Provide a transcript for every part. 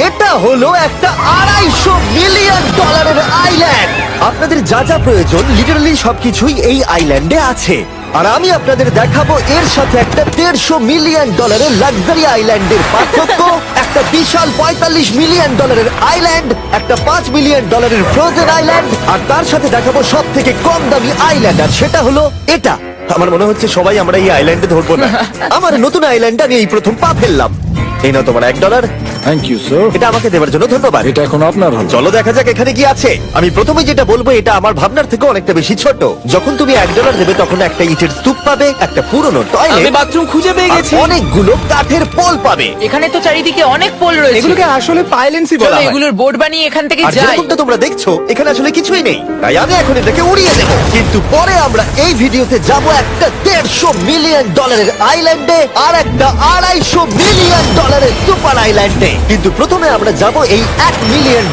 এটা হলো একটা $250 মিলিয়ন আইল্যান্ড। আপনাদের যা যা প্রয়োজন লিটারালি সবকিছুই এই আইল্যান্ডে আছে। আর আমি আপনাদের দেখাবো এর সাথে একটা $150 মিলিয়ন লাক্সারি আইল্যান্ডের পার্থক্য, একটা বিশাল $45 মিলিয়ন আইল্যান্ড, একটা $5 মিলিয়ন ফ্রোজেন আইল্যান্ড, আর তার সাথে দেখাবো সব থেকে কম দামি আইল্যান্ড, আর সেটা হলো এটা। আমার মনে হচ্ছে সবাই আমরা এই আইল্যান্ডে ধরবো না। আমার নতুন আইল্যান্ডে আমি এই প্রথম পা ফেললাম। এই নাও তোমার $1। Thank you sir. এটা আমাকে দেওয়ার জন্য ধন্যবাদ। এটা এখন আপনার হলো। চলো দেখা যাক এখানে কি আছে। আমি প্রথমে যেটা বলবো এটা আমার ভাবনার থেকে অনেকটা বেশি ছোট। যখন তুমি $1 দেবে তখন একটা ইটের স্তূপ পাবে, একটা পুরনো আমি টয়লেট, বাথরুম খুঁজে পেয়ে গেছি। অনেকগুলো কাঠের পোল পাবে। এখানে তো চারিদিকে অনেক পোল রয়েছে। এগুলোকে আসলে পাইলেন্সি চলো বলা হয়। এগুলোর বোর্ড বানিয়ে এখান থেকে আর যাই। যেরকমটা তোমরা দেখছো এখানে আসলে কিছুই নেই, তাই আমি এখন এটাকে উড়িয়ে দেবো। কিন্তু পরে আমরা এই ভিডিওতে যাব একটা $150 মিলিয়ন আইল্যান্ডে আর একটা $250 মিলিয়ন সুপার আইল্যান্ডে। কিন্তু প্রথমে আমরা যাব এই $1 মিলিয়ন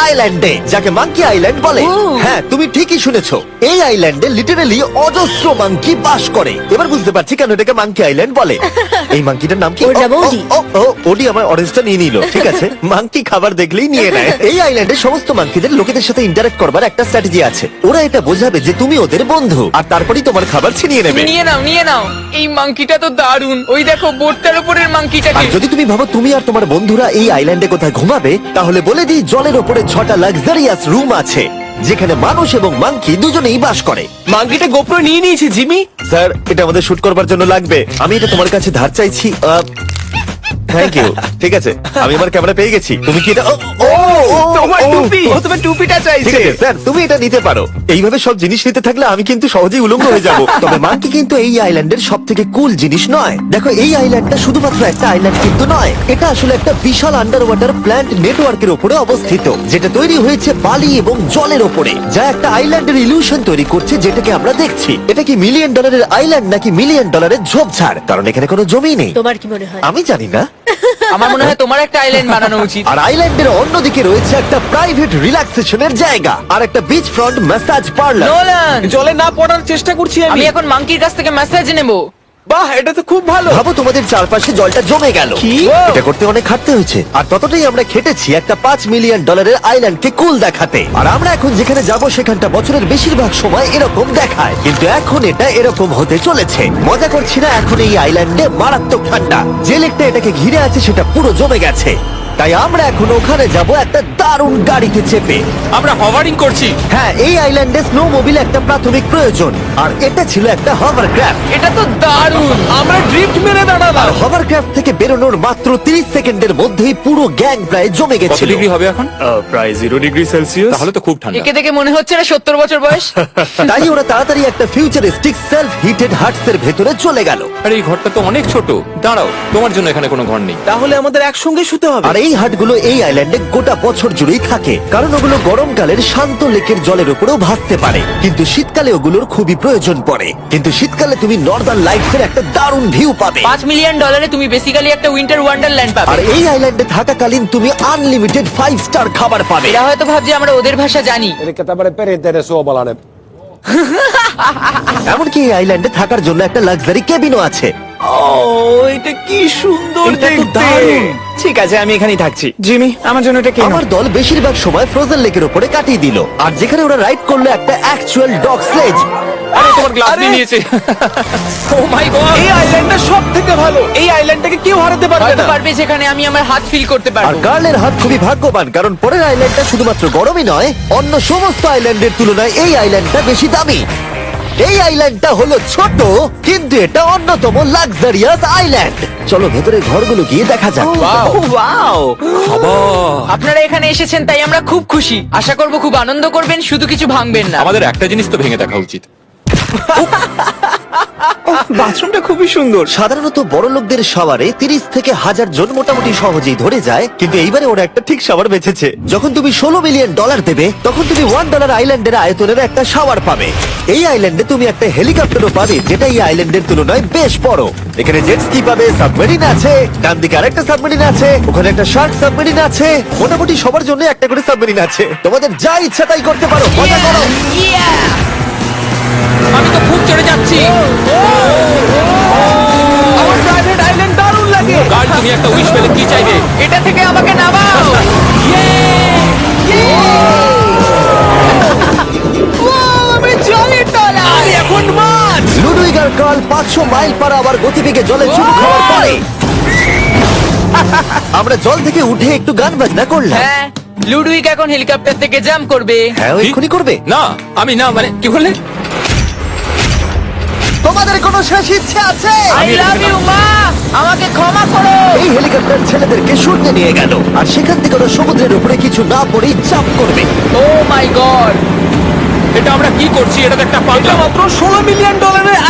আইল্যান্ডে, যাকে মাঙ্কি আইল্যান্ড বলে। হ্যাঁ, তুমি ঠিকই শুনেছো, এই আইল্যান্ডে লিটারালি অজস্র মাঙ্কি বাস করে। এবার বুঝতে পারছি কেন এটাকে মাঙ্কি আইল্যান্ড বলে। এই মাঙ্কিটার নাম কি? ওর নাম ওডি। ওডি আমার অরেঞ্জটা নিয়ে নিল। ঠিক আছে, মাঙ্কি খাবার দেখলেই নিয়ে নেয়। এই আইল্যান্ডে সমস্ত মাঙ্কিদের লোকেদের সাথে ইন্টারঅ্যাক্ট করবার একটা স্ট্র্যাটেজি আছে। ওরা এটা বোঝাবে যে তুমি ওদের বন্ধু, আর তারপরেই তোমার খাবার ছিনিয়ে নেবে। নিয়ে নাও নিয়ে নাও। এই মাংকিটা তো দারুণ। ওই দেখো বোর্ডটার উপরের আর মাংকিটাকে। যদি তুমি ভাবো তুমি আর তোমার বন্ধুরা এই আইল্যান্ডে কোথায় ঘুমাবে, তাহলে বলে দিই জলের ওপরে 6টা লাক্সারিয়াস রুম আছে, যেখানে মানুষ এবং মাঙ্কি দুজনেই বাস করে। মাঙ্কিটা গোপ্রো নিয়ে নিয়েছে জিমি। স্যার, এটা আমাদের শুট করবার জন্য লাগবে। আমি এটা তোমার কাছে ধার চাইছি। Thank you. ঠিক আছে, আমি আমার ক্যামেরা পেয়ে গেছি। তুমি কি এটা তোমার টুপি। ও তোমার টুপিটা ঠিক চাইছে। আছে স্যার, তুমি এটা নিতে পারো। এইভাবে সব জিনিস নিতে থাকলে আমি কিন্তু সহজেই উলঙ্গ হয়ে যাব। তবে মাঙ্কি কিন্তু এই আইল্যান্ডের সব থেকে কুল জিনিস নয়। দেখো, এই আইল্যান্ডটা শুধুমাত্র একটা আইল্যান্ড কিন্তু নয়, এটা আসলে একটা বিশাল আন্ডার ওয়াটার প্ল্যান্ট নেটওয়ার্কের উপরে অবস্থিত, যেটা তৈরি হয়েছে বালি এবং জলের ওপরে, যা একটা আইল্যান্ডের ইলিউশন তৈরি করছে, যেটাকে আমরা দেখছি। এটা কি $1 মিলিয়ন আইল্যান্ড নাকি $1 মিলিয়ন ঝোপঝাড়? কারণ এখানে কোনো জমি নেই। তোমার কি মনে হয়? আমি জানি না। আমার মনে হয় তোমার একটা আইল্যান্ড বানানো উচিত। আর আইল্যান্ডের অন্যদিকে রয়েছে একটা প্রাইভেট রিল্যাক্সেশনের জায়গা আর একটা beach front massage parlour. Nolan, জলে না পড়ার চেষ্টা করছি আমি আমি। এখন মাংকির কাছ থেকে মেসেজ নেব। বাহ, এটা তো খুব ভালো। ভাবো তোমাদের চারপাশে জলটা জমে গেল। কি? এটা করতে অনেক খাটতে হয়েছে, আর ততটাই আমরা খেটেছি একটা $5 মিলিয়ন আইল্যান্ডকে কুল দেখাতে। আর আমরা এখন যেখানে যাব সেখানটা বছরের বেশিরভাগ সময় এরকম দেখায়, কিন্তু এখন এটা এরকম হতে চলেছে। মজা করছি না, এখন এই আইল্যান্ডে মারাত্মক ঠান্ডা। যে লেকটা এটাকে ঘিরে আছে সেটা পুরো জমে গেছে, তাই আমরা এখন ওখানে যাব একটা দারুণ গাড়িতে চেপে। আমরা হভারিং করছি। হ্যাঁ, এই আইল্যান্ডে স্নো মোবিল একটা প্রাথমিক প্রয়োজন, আর এটা ছিল একটা হভারক্রাফট। এটা তো দারুণ। আমরা ড্রিফট মেরে দাঁড়ালাম। আর হভারক্রাফট থেকে বেরোনোর মাত্র 30 সেকেন্ডের মধ্যেই পুরো গ্যাং প্রায় জমে কত গেছিল। ডিগ্রি হবে এখন? প্রায় 0 ডিগ্রি সেলসিয়াস। তাহলে তো খুব ঠান্ডা। একে দেখে মনে হচ্ছে না 70 বছর বয়স। তাই ওরা তাড়াতাড়ি একটা ফিউচারিস্টিক সেলফ হিটেড হাটস এর ভেতরে চলে গেল। আরে এই ঘরটা তো অনেক ছোট। দাঁড়াও, তোমার জন্য এখানে কোনো ঘর নেই। তাহলে আমাদের একসঙ্গে শুতে হবে। আর এই হাটগুলো এই আইল্যান্ডে গোটা বছর জুড়েই থাকে, কারণ ওগুলো গরমকালের শান্ত লেকের জলের উপরেও ভাসতে পারে, কিন্তু শীতকালে ওগুলোর খুবই প্রয়োজন পড়ে। কিন্তু শীতকালে তুমি নর্দার্ন লাইটস এর একটা দারুণ ভিউ পাবে। $5 মিলিয়ন তুমি বেসিক্যালি একটা উইন্টার ওয়ান্ডারল্যান্ড পাবে। আর এই আইল্যান্ডে থাকাকালীন তুমি আনলিমিটেড 5 স্টার খাবার পাবে। এরা হয়তো ভাবছে আমরা ওদের ভাষা জানি। Elikkä tämmönen perinteinen suomalainen. এমনকি এই আইল্যান্ডে থাকার জন্য একটা লাক্সারি কেবিনও আছে। ও, এটা কি সুন্দর এটা তো দেখতে। দারুণ। ঠিক আছে, আমি এখানেই থাকছি। জিমি, আমার জন্য এটা কেন? আমার দল বেশিরভাগ সময় ফ্রোজেন লেকের উপরে কাটিয়ে দিল, আর যেখানে ওরা রাইড করলো একটা অ্যাকচুয়াল ডগ স্লেজ। আরে তোমার গ্লাস আরে! নিয়ে নিয়েছে। ও মাই গড। এই আইল্যান্ডটা সব থেকে ভালো। এই আইল্যান্ডটাকে কেউ হারাতে পারবে হয়তো না। পারবে যেখানে আমি আমার হাত ফিল করতে আর পারবো। কার্লের হাত খুবই ভাগ্যবান, কারণ পরের আইল্যান্ডটা শুধুমাত্র গরমই নয়, অন্য সমস্ত আইল্যান্ডের তুলনায় এই আইল্যান্ডটা বেশি দামি। এই আইল্যান্ডটা হলো ছোট, কিন্তু এটা অন্যতম লাক্সারিয়াস আইল্যান্ড। চলো ভেতরে ঘরগুলো গিয়ে দেখা যাক। ওয়াও। আপনারা এখানে এসেছেন তাই আমরা খুব খুশি। আশা করব খুব আনন্দ করবেন, শুধু কিছু ভাঙবেন না। আমাদের একটা জিনিস তো ভেঙে দেখা উচিত। বাথরুমটা খুবই সুন্দর। সাধারণত বড় লোকদের শাওয়ারে 30 থেকে 1000 জন মোটামুটি সহজেই ধরে যায়, কিন্তু এইবারে ওরা একটা ঠিক শাওয়ার বেঁচেছে। যখন তুমি $16 মিলিয়ন দেবে, তখন তুমি $1 আইল্যান্ডের আয়তনের একটা শাওয়ার পাবে। এই আইল্যান্ডে তুমি একটা হেলিকপ্টারও পাবে, যেটা এই আইল্যান্ডের তুলনায় বেশ বড়। এখানে জেট স্কি পাবে, সাবমেরিন আছে, ডান দিকে আরেকটা সাবমেরিন আছে, ওখানে একটা শার্ক সাবমেরিন আছে। মোটামুটি সবার জন্য একটা করে সাবমেরিন আছে। তোমাদের যা ইচ্ছা তাই করতে পারো, মজা করো। আমি তো খুব চড়ে যাচ্ছি। আমার প্রাইভেট আইল্যান্ড দারুণ লাগে। কাল তুমি একটা উইশ পেলে কি চাইবে? এটা থেকে আমাকে নামাও। আবার গতিবেগে জলে চুমু খাওয়ার পরে আমরা জল থেকে উঠে একটু গান বাজনা করলাম। হ্যাঁ লুডুইক এখন হেলিকপ্টার থেকে জাম্প করবে। হ্যাঁ ও এক্ষুনি করবে। না আমি না মানে কি বললে? তোমাদের কোনো শেষ ইচ্ছে আছে? আই লাভ ইউ মা, আমাকে ক্ষমা করো। এই হেলিকপ্টার ছেলেদেরকে শূন্যে নিয়ে গেল আর সেখান থেকে ওরা সমুদ্রের উপরে কিছু না পড়েই জাম্প করবে। ও মাই গড, এটা আমরা কি করছি? এটা তো একটা এটা পাগলা। মাত্র $16 মিলিয়ন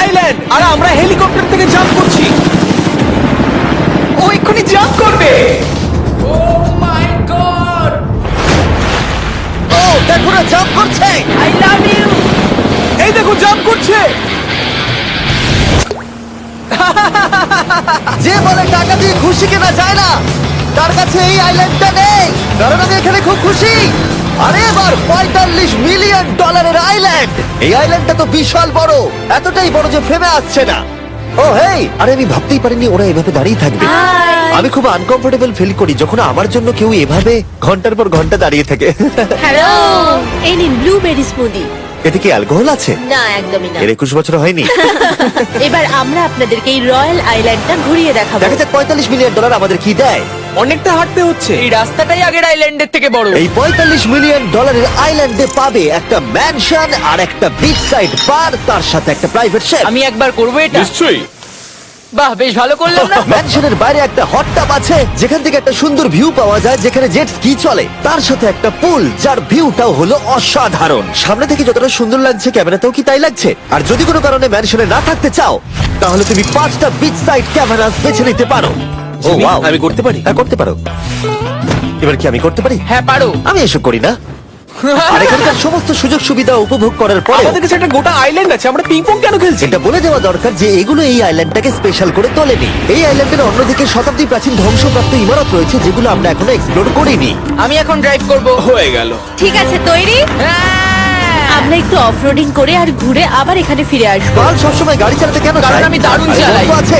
আইল্যান্ড, আর আমরা হেলিকপ্টার থেকে জাম্প করছি। ও এক্ষুনি জাম্প করবে। ও মাই গড, ও দেখো না জাম্প করছে। I love you. এই দেখো জাম্প করছে। যে বলে টাকা দিয়ে খুশি কেনা যায় না, তার কাছে এই আইল্যান্ডটা নেই। কারণ আমি এখানে খুব খুশি। আরে এবার $45 মিলিয়ন আইল্যান্ড। এই আইল্যান্ডটা তো বিশাল বড়, এতটাই বড় যে ফ্রেমে আসছে না। ও হেই, আরে আমি ভাবতেই পারিনি ওরা এভাবে দাঁড়িয়ে থাকবে। আমি খুব আনকমফোর্টেবল ফিল করি যখন আমার জন্য কেউ এভাবে ঘন্টার পর ঘন্টা দাঁড়িয়ে থাকে। হ্যালো, এই নিন ব্লুবেরি স্মুদি। এতে কি অ্যালকোহল আছে? না, একদমই না। এর 21 বছর হয়নি। এবার আমরা আপনাদেরকে এই রয়্যাল আইল্যান্ডটা ঘুরিয়ে দেখাবো। দেখা যাক $45 মিলিয়ন আমাদের কি দেয়। অনেকটা হাঁটতে হচ্ছে। এই রাস্তাটাই আগের আইল্যান্ডের থেকে বড়। এই $45 মিলিয়ন আইল্যান্ডে পাবে একটা ম্যানশন আর একটা বিচ সাইড বার, তার সাথে একটা প্রাইভেট শেফ। আমি একবার করবো এটা। নিশ্চয়ই। বাহ, বেশ ভালো করলাম না? ম্যানশনের বাইরে একটা হট টাব আছে যেখান থেকে একটা সুন্দর ভিউ পাওয়া যায়, যেখানে জেট স্কি চলে। তার সাথে একটা পুল যার ভিউটাও হলো অসাধারণ। সামনে থেকে যতটা সুন্দর লাগছে ক্যামেরাতেও কি তাই লাগছে। আর যদি কোনো কারণে ম্যানশনে না থাকতে চাও তাহলে তুমি 5টা বিচ সাইড ক্যামেরাস বেছে নিতে পারো। ও জিমি, ওয়াও, আমি করতে পারি? হ্যাঁ করতে পারো। এবার কি আমি করতে পারি? হ্যাঁ পারো। আমি এসব করি না। আর এখানকার সমস্ত সুযোগ সুবিধা উপভোগ করার পরে আমাদের কাছে একটা গোটা আইল্যান্ড আছে, আমরা পিং পং কেন খেলছি? এটা বলে দেওয়া দরকার যে এগুলো এই আইল্যান্ডটাকে স্পেশাল করে তোলেনি। এই আইল্যান্ডের অন্যদিকে শতাব্দী প্রাচীন ধ্বংসপ্রাপ্ত ইমারত রয়েছে যেগুলো আমরা এখনো এক্সপ্লোর করিনি। আমি এখন ড্রাইভ করবো। হয়ে গেল। ঠিক আছে, তৈরি? হ্যাঁ। আমরা একটু অফরোডিং করে আর ঘুরে আবার এখানে ফিরে আসবো। কাল সবসময় গাড়ি চালাতে কেন কারণ চায়? আমি দারুণ আরে চালাই। গল্প আছে।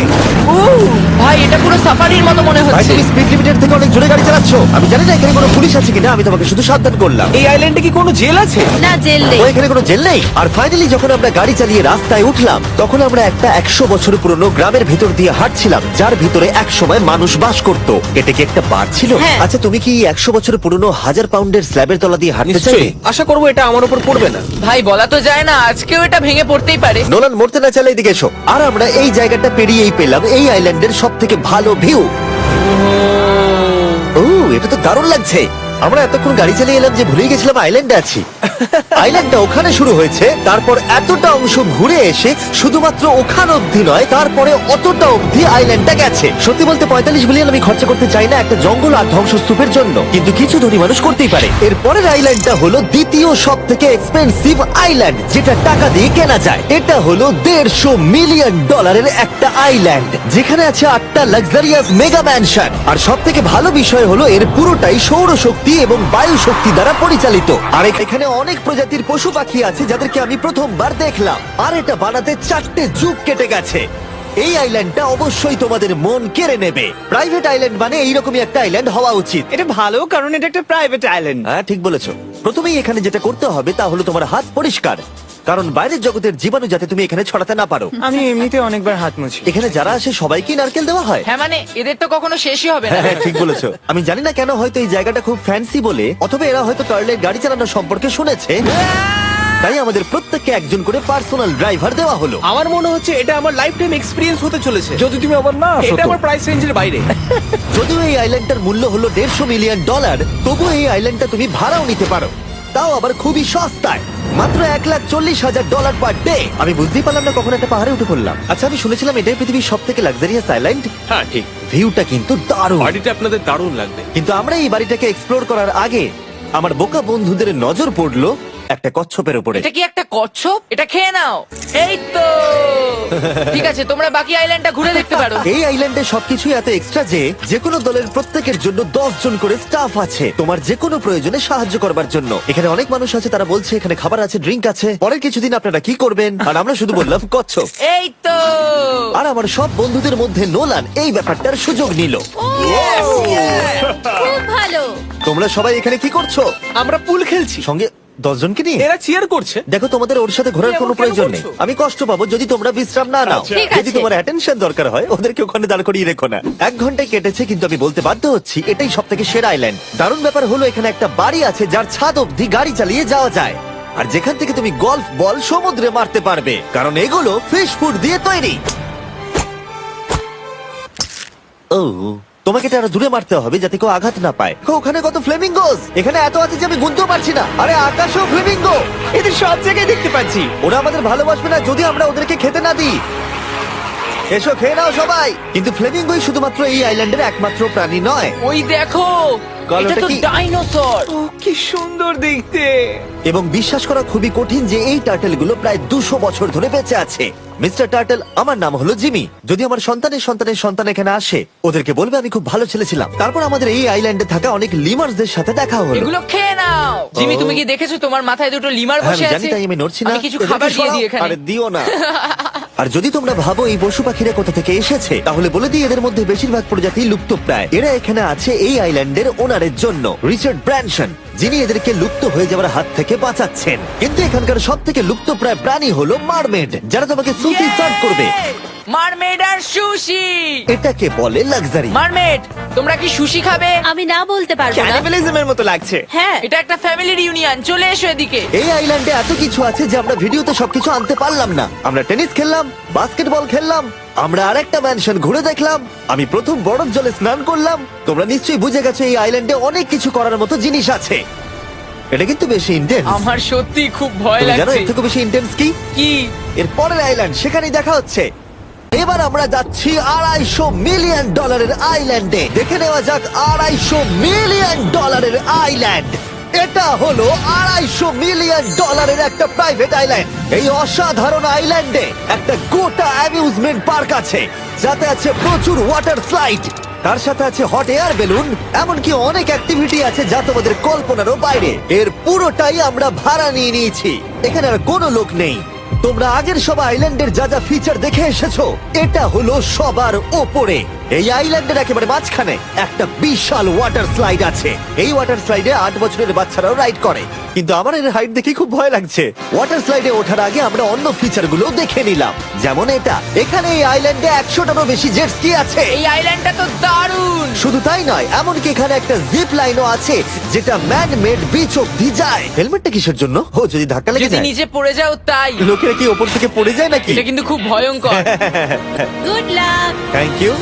ভাই এটা পুরো সাফারির মতো মনে ভাই হচ্ছে। তুমি স্পিড লিমিটের থেকে অনেক জোরে গাড়ি চালাচ্ছ। আমি জানি না এখানে কোনো পুলিশ আছে কিনা, আমি তোমাকে শুধু সাবধান করলাম। এই আইল্যান্ডে কি কোনো জেল আছে? না, জেল নেই। ও এখানে কোনো জেল নেই। আর ফাইনালি যখন আমরা গাড়ি চালিয়ে রাস্তায় উঠলাম তখন আমরা একটা 100 বছর পুরনো গ্রামের ভিতর দিয়ে হাঁটছিলাম, যার ভিতরে এক সময় মানুষ বাস করত। এটা কি একটা বার ছিল? হ্যাঁ। আচ্ছা তুমি কি 100 বছর পুরনো 1000 পাউন্ডের স্ল্যাবের তলা দিয়ে হাঁটতে চাইবে? নিশ্চয়ই। আশা করবো এটা আমার উপর পড়বে না। ভাই বলা তো যায় না, আজকেও এটা ভেঙে পড়তেই পারে। নোলান মরতে না চাইলে এদিকে এসো। আর আমরা এই জায়গাটা পেরিয়েই পেলাম এই আইল্যান্ডের সব থেকে ভালো ভিউ। ও এটা তো দারুণ লাগছে। আমরা এতক্ষণ গাড়ি চালিয়ে এলাম যে ভুলেই গেছিলাম আইল্যান্ডে আছি। আইল্যান্ডটা ওখানে শুরু হয়েছে, তারপর এতটা অংশ ঘুরে এসে শুধুমাত্র ওখান অবধি নয়, তারপরে অতটা অবধি আইল্যান্ডটা গেছে। সত্যি বলতে 45 মিলিয়ন আমি খরচা করতে চাই না একটা জঙ্গল আর ধ্বংসস্তূপের জন্য, কিন্তু কিছু ধনী মানুষ করতেই পারে। এরপরের আইল্যান্ডটা হলো দ্বিতীয় সব থেকে এক্সপেন্সিভ আইল্যান্ড, যেটা টাকা দিয়ে কেনা যায়। এটা হলো $150 মিলিয়ন একটা আইল্যান্ড, যেখানে আছে 8টা লাক্সারিয়াস মেগা ম্যানশন। আর সব থেকে ভালো বিষয় হলো এর পুরোটাই সৌরশক্তি এবং বায়ু শক্তি দ্বারা পরিচালিত। আর এখানে অনেক প্রজাতির পশু পাখি আছে যাদেরকে আমি প্রথমবার দেখলাম। আর এটা বানাতে 4টে যুগ কেটে গেছে। এই আইল্যান্ডটা অবশ্যই তোমাদের মন কেড়ে নেবে। প্রাইভেট আইল্যান্ড মানে এইরকমই একটা আইল্যান্ড হওয়া উচিত। এটা ভালো, কারণ এটা একটা প্রাইভেট আইল্যান্ড। হ্যাঁ ঠিক বলেছো। প্রথমেই এখানে যেটা করতে হবে তা হলো তোমার হাত পরিষ্কার, কারণ বাইরের জগতের জীবাণু যাতে তুমি এখানে ছড়াতে না পারো। আমি এমনিতে অনেকবার হাত মুছি। এখানে যারা আসে সবাইকে নারকেল দেওয়া হয়। হ্যাঁ মানে এদের তো কখনো শেষই হবে না। হ্যাঁ ঠিক বলেছো। আমি জানি না কেন, হয়তো এই জায়গাটা খুব ফ্যান্সি বলে, অথবা এরা হয়তো কার্লের গাড়ি চালানো সম্পর্কে শুনেছে, তাই আমাদের প্রত্যেককে একজন করে পার্সোনাল ড্রাইভার দেওয়া হলো। আমার মনে হচ্ছে এটা আমার লাইফ টাইম এক্সপিরিয়েন্স হতে চলেছে। যদি তুমি আবার না আসো এটা তো। আমার প্রাইস রেঞ্জের বাইরে। যদিও এই আইল্যান্ডটার মূল্য হলো $150 মিলিয়ন, তবুও এই আইল্যান্ডটা তুমি ভাড়াও নিতে পারো, তাও আবার খুবই সস্তায়, মাত্র $1,40,000 পার ডে। আমি বুঝতেই পারলাম না কখন একটা পাহাড়ে উঠে পড়লাম। আচ্ছা আমি শুনেছিলাম এটাই পৃথিবীর সব থেকে লাক্সারিয়াস আইল্যান্ড। হ্যাঁ ঠিক। ভিউটা কিন্তু দারুণ। বাড়িটা আপনাদের দারুণ লাগবে। কিন্তু আমরা এই বাড়িটাকে এক্সপ্লোর করার আগে আমার বোকা বন্ধুদের নজর পড়লো একটা কচ্ছপের উপরে। এটা কি একটা কচ্ছপ? এটা খেয়ে নাও। এই তো ঠিক আছে, তোমরা বাকি আইল্যান্ডটা ঘুরে দেখতে পারো। এই আইল্যান্ডে সবকিছুই এত এক্সট্রা যে কোনো দলের প্রত্যেকের জন্য 10 জন করে স্টাফ আছে তোমার যে কোনো প্রয়োজনে সাহায্য করবার জন্য। এখানে অনেক মানুষ আছে, তারা বলছে এখানে খাবার আছে, ড্রিঙ্ক আছে, পরের কিছুদিন আপনারা কি করবেন, আর আমরা শুধু বললাম কচ্ছপ। এই তো আর আমার সব বন্ধুদের মধ্যে নোলান এই ব্যাপারটার সুযোগ নিল। খুব ভালো। তোমরা সবাই এখানে কি করছো? আমরা পুল খেলছি। সঙ্গে 10 জনকে নিয়ে এরা চিয়ার করছে। দেখো, তোমাদের ওর সাথে ঘোরার তুমি কোনো এমন কেন প্রয়োজন নেই। করছো? আমি কষ্ট পাবো যদি তোমরা বিশ্রাম না নাও। ঠিক যদি আছে। তোমার অ্যাটেনশন দরকার হয়, ওদেরকে ওখানে দাঁড় করিয়ে রেখো না। 1 ঘন্টায় কেটেছে, কিন্তু আমি বলতে বাধ্য হচ্ছি এটাই সব থেকে সেরা আইল্যান্ড। দারুণ ব্যাপার হলো এখানে একটা বাড়ি আছে যার ছাদ অবধি গাড়ি চালিয়ে যাওয়া যায়, আর যেখান থেকে তুমি গলফ বল সমুদ্রে মারতে পারবে, কারণ এগুলো ফিশ ফুড দিয়ে তৈরি। ও, তোমাকে এটা আরো দূরে মারতে হবে যাতে কেউ আঘাত না পায়। ওখানে কত ফ্লেমিঙ্গোস! এখানে এত আছে যে আমি গুনতেও পারছি না। আরে আকাশও ফ্লেমিঙ্গো! এদের সব জায়গায় দেখতে পাচ্ছি। ওরা আমাদের ভালোবাসবে না যদি আমরা ওদেরকে খেতে না দিই। এসো, খেয়ে নাও সবাই। কিন্তু ফ্লেমিঙ্গোই শুধুমাত্র এই আইল্যান্ডের একমাত্র প্রাণী নয়। ওই দেখো, গলাটা এটা তো কি? ডাইনোসর। ও কি সুন্দর দেখতে। এবং বিশ্বাস করা খুবই কঠিন যে এই টার্টেলগুলো প্রায় 200 বছর ধরে বেঁচে আছে। মিস্টার টার্টেল, আমার নাম হলো জিমি। যদি আমার সন্তানের সন্তানের সন্তান এখানে আসে, ওদেরকে বলবে আমি খুব ভালো ছেলে ছিলাম। তারপর আমাদের এই আইল্যান্ডে থাকা অনেক লিমার্সদের সাথে দেখা হলো। এগুলো খেয়ে নাও। জিমি, তুমি কি দেখেছো তোমার মাথায় দুটো লিমার হ্যাঁ, বসে আমি আছে? জানি, তাই আমি নড়ছি না। আমি কিছু এদেরকে খাবার দিয়ে সরাও। দিই এখানে। আরে দিও না। আর যদি তোমরা ভাবো এই পশু পাখিরা কোথা থেকে এসেছে, তাহলে বলে দিই এদের মধ্যে বেশিরভাগ প্রজাতি লুপ্তপ্রায়। এরা এখানে আছে এই আইল্যান্ডের ওনারের জন্য, রিচার্ড ব্র্যানসন, যিনি এদেরকে লুপ্ত হয়ে যাওয়ার হাত থেকে বাঁচাচ্ছেন। কিন্তু এখানকার সব থেকে লুপ্তপ্রায় প্রাণী হলো মারমেড, যারা তোমাকে সুশি সার্ভ করবে। মারমেড আর সুশি। এটাকে বলে লাক্সারি। মারমেড, তোমরা কি সুশি খাবে? আমি না বলতে পারবো না। ক্যানিবালিজমের মতো লাগছে। হ্যাঁ, এটা একটা ফ্যামিলি রিউনিয়ন, চলে এসো এদিকে। এই আইল্যান্ডে এত কিছু আছে যে আমরা ভিডিওতে সবকিছু আনতে পারলাম না। আমরা টেনিস খেললাম, বাস্কেটবল খেললাম, আমরা আরেকটা ম্যানশন ঘুরে দেখলাম, আমি প্রথম বরফ জলে স্নান করলাম। তোমরা নিশ্চয়ই বুঝে গেছো এই আইল্যান্ডে অনেক কিছু করার মতো জিনিস আছে। এটা কিন্তু বেশি ইন্টেন্স। আমার সত্যি খুব ভয় তুমি জানো লাগছে। এর থেকে বেশি ইন্টেন্স কি? কি? এর পরের আইল্যান্ড, সেখানেই দেখা হচ্ছে। এবার আমরা যাচ্ছি $250 মিলিয়ন আইল্যান্ডে। দেখে নেওয়া যাক $250 মিলিয়ন আইল্যান্ড। এটা হলো $250 মিলিয়ন একটা প্রাইভেট আইল্যান্ড। এই অসাধারণ আইল্যান্ডে একটা গোটা অ্যামিউজমেন্ট পার্ক আছে, যাতে আছে প্রচুর ওয়াটার স্লাইড, তার সাথে আছে হট এয়ার বেলুন, এমনকি অনেক অ্যাক্টিভিটি আছে যা তোমাদের কল্পনারও বাইরে। এর পুরোটাই আমরা ভাড়া নিয়ে নিয়েছি। এখানে আর কোনো লোক নেই। তোমরা আগের সব আইল্যান্ডের যা যা ফিচার দেখে এসেছো, এটা হলো সবার ওপরে। এই আইল্যান্ডের একেবারে মাঝখানে একটা বিশাল ওয়াটার স্লাইড আছে। এই ওয়াটার স্লাইডে 8 বছরের বাচ্চারাও রাইড করে, কিন্তু আমার এর হাইট দেখে খুব ভয় লাগছে। ওয়াটার স্লাইডে ওঠার আগে আমরা অন্য ফিচার গুলো দেখে নিলাম, যেমন এটা। এখানে এই আইল্যান্ডে 100টারও বেশি জেট স্কি আছে। এই আইল্যান্ডটা তো দারুণ। শুধু তাই নয়, এমনকি এখানে একটা জিপ লাইনও আছে যেটা ম্যান মেড বিচ অব্দি যায়। হেলমেটটা কিসের জন্য? ও, যদি ধাক্কা লেগে যদি যায়। নিচে পড়ে যাও তাই। লোকেরা কি ওপর থেকে পড়ে যায় নাকি? এটা কিন্তু খুব ভয়ঙ্কর। Good luck. Thank you.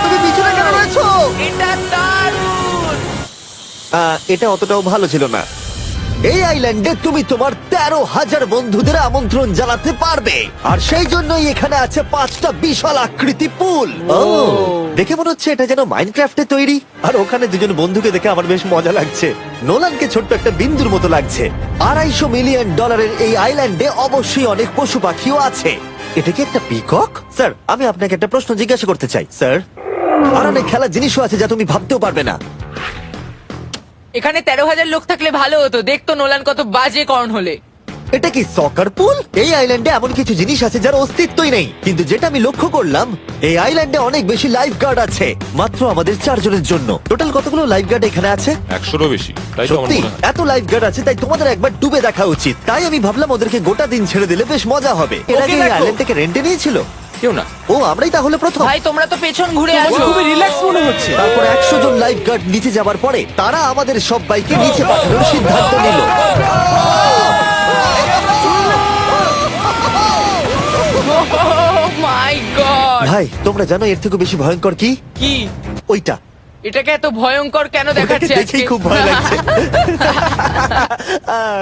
তুমি পিছনে কেন রয়েছো? এটা দারুণ। এটা অতটাও ভালো ছিল না। এই আইল্যান্ডে তুমি তোমার 13,000 বন্ধুদের আমন্ত্রণ জানাতে পারবে, আর সেই জন্যই এখানে আছে 5টা বিশাল আকৃতি পুল। দেখে মনে হচ্ছে এটা যেন মাইনক্রাফটে তৈরি। আর ওখানে দুজন বন্ধুকে দেখে আমার বেশ মজা লাগছে। নোলানকে ছোট্ট একটা বিন্দুর মতো লাগছে। $250 মিলিয়ন এই আইল্যান্ডে অবশ্যই অনেক পশু পাখিও আছে। এটা কি একটা পিকক? স্যার, আমি আপনাকে একটা প্রশ্ন জিজ্ঞাসা করতে চাই স্যার। আর অনেক খেলার জিনিসও আছে যা তুমি ভাবতেও পারবে না। এখানে 13,000 লোক থাকলে ভালো হতো, দেখতো নোলান কত বাজে কর্ন হলে। এটা কি সকার পুল? এই আইল্যান্ডে এমন কিছু জিনিস আছে যার অস্তিত্বই নেই, কিন্তু যেটা আমি লক্ষ্য করলাম, এই আইল্যান্ডে অনেক বেশি লাইফ গার্ড আছে, মাত্র আমাদের 4 জনের জন্য। টোটাল কতগুলো লাইফ গার্ড এখানে আছে? 100রও বেশি, তাই তো আমার সত্যি মনে হয়। এত লাইফ গার্ড আছে, তাই তোমাদের একবার ডুবে দেখা উচিত। তাই আমি ভাবলাম ওদেরকে গোটা দিন ছেড়ে দিলে বেশ মজা হবে। এর আগে এই দেখো। আইল্যান্ডটাকে রেন্টে নিয়েছিল। কেউ না। ও, আমরাই তাহলে প্রথম। ভাই তোমরা তো পেছন ঘুরে আমার আসো। খুবই রিল্যাক্স মনে হচ্ছে। তারপর 100 জন লাইফ গার্ড নিচে যাবার পরে তারা আমাদের সবাইকে নিচে পাঠানোর সিদ্ধান্ত নিল। মাই গড। ভাই, তোমরা জানো এর থেকে বেশি ভয়ঙ্কর কি? কি? ওইটা। এটাকে এত ভয়ঙ্কর কেন ওটাকে দেখাচ্ছে আজকে? দেখেই খুব ভয় লাগছে।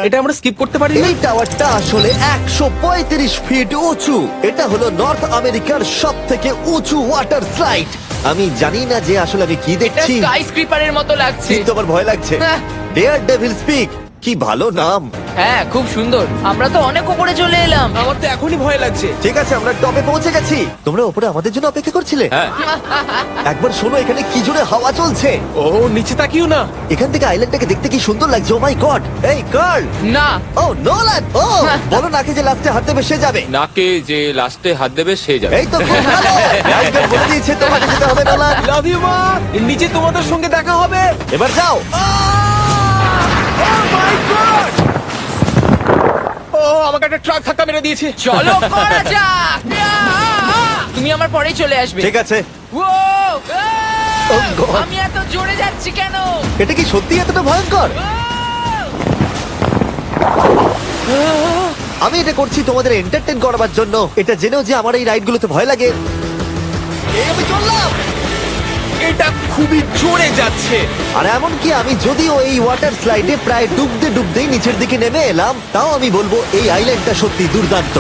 এটা আমরা স্কিপ করতে পারি না। এই টাওয়ারটা আসলে 135 ফিট উঁচু। এটা হলো নর্থ আমেরিকার সব থেকে উঁচু ওয়াটার স্লাইড। আমি জানি না যে আসলে আমি কি এটা দেখছি, স্কাই স্ক্রিপারের মতো লাগছে। কিন্তু আমার ভয় লাগছে। হ্যাঁ। ডেয়ার ডেভিল স্পিক, কি ভালো নাম। হ্যাঁ, খুব সুন্দর। আমরা তো অনেক উপরে চলে এলাম। আমার তো এখনই ভয় লাগছে। ঠিক আছে, আমরা টপে পৌঁছে গেছি। তোমরা উপরে আমাদের জন্য অপেক্ষা করছিলে? হ্যাঁ, একবার শোনো, এখানে কি জোরে হাওয়া চলছে। ও নিচে তাকিও না। এখান থেকে আইল্যান্ডটাকে দেখতে কি সুন্দর লাগছে। ও মাই গড। এই গার্ল। না, ও নোলান। ও, বলো নাকি যে লাস্টে হাত দেবে সে যাবে। নাকে যে লাস্টে হাত দেবে সে যাবে। এই তো খুব ভালো। লাইফগার্ড বলে দিয়েছে তোমাকে যেতে হবে নোলান। লাভ ইউ মা। নিচে তোমাদের সঙ্গে দেখা হবে। এবার যাও। ও মাই গড। আমাকে একটা ট্রাক ধাক্কা মেরে দিয়েছে। চলো করা যাক। তুমি আমার পরেই চলে আসবে। ঠিক আছে। ও Oh God! আমি এত জোরে যাচ্ছি কেন? এটা কি সত্যি এতটা ভয়ঙ্কর? আমি এটা করছি তোমাদের এন্টারটেইন করার জন্য, এটা জেনেও যে আমার এই রাইডগুলোতে ভয় লাগে। এই আমি চললাম। এটা খুবই জোরে যাচ্ছে। আর এমনকি আমি যদিও এই ওয়াটার স্লাইডে প্রায় ডুবতে ডুবতেই নিচের দিকে নেমে এলাম, তাও আমি বলবো এই আইল্যান্ডটা সত্যি দুর্দান্ত।